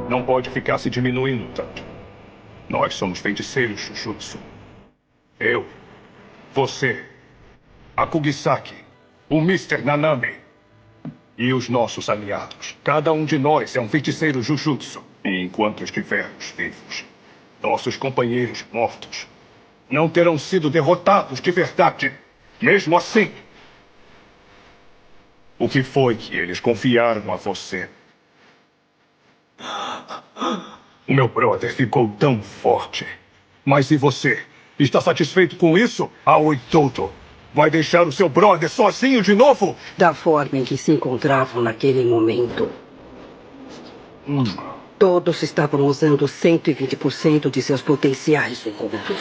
não pode ficar se diminuindo tanto. Nós somos feiticeiros Jujutsu. Eu, você, a Kugisaki, o Mr. Nanami e os nossos aliados. Cada um de nós é um feiticeiro Jujutsu. E enquanto estivermos vivos, nossos companheiros mortos não terão sido derrotados de verdade. Mesmo assim, o que foi que eles confiaram a você? O meu brother ficou tão forte. Mas e você? Está satisfeito com isso? Aoi Todo vai deixar o seu brother sozinho de novo? Da forma em que se encontravam naquele momento. Todos estavam usando 120% de seus potenciais ocultos.